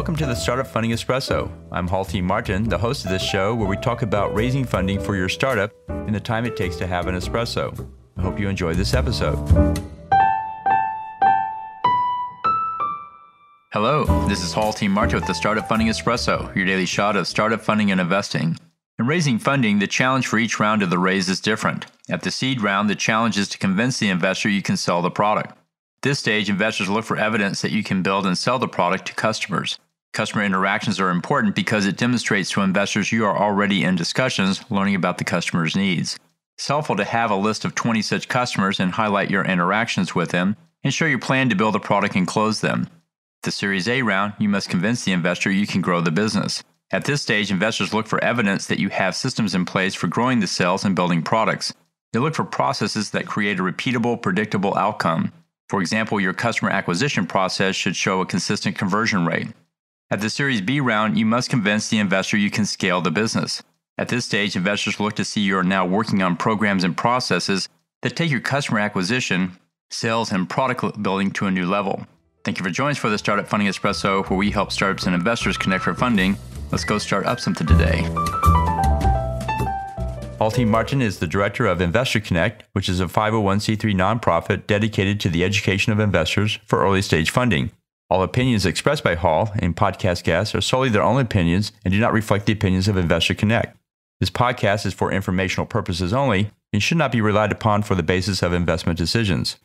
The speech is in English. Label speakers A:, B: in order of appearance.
A: Welcome to the Startup Funding Espresso. I'm Halti Martin, the host of this show where we talk about raising funding for your startup and the time it takes to have an espresso. I hope you enjoy this episode. Hello, this is Halti Martin with the Startup Funding Espresso, your daily shot of startup funding and investing. In raising funding, the challenge for each round of the raise is different. At the seed round, the challenge is to convince the investor you can sell the product. At this stage, investors look for evidence that you can build and sell the product to customers. Customer interactions are important because it demonstrates to investors you are already in discussions, learning about the customer's needs. It's helpful to have a list of 20 such customers and highlight your interactions with them and show your plan to build a product and close them. At the Series A round, you must convince the investor you can grow the business. At this stage, investors look for evidence that you have systems in place for growing the sales and building products. They look for processes that create a repeatable, predictable outcome. For example, your customer acquisition process should show a consistent conversion rate. At the Series B round, you must convince the investor you can scale the business. At this stage, investors look to see you are now working on programs and processes that take your customer acquisition, sales, and product building to a new level. Thank you for joining us for the Startup Funding Espresso, where we help startups and investors connect for funding. Let's go start up something today. Halti Martin is the director of Investor Connect, which is a 501c3 nonprofit dedicated to the education of investors for early stage funding. All opinions expressed by Hall and podcast guests are solely their own opinions and do not reflect the opinions of Investor Connect. This podcast is for informational purposes only and should not be relied upon for the basis of investment decisions.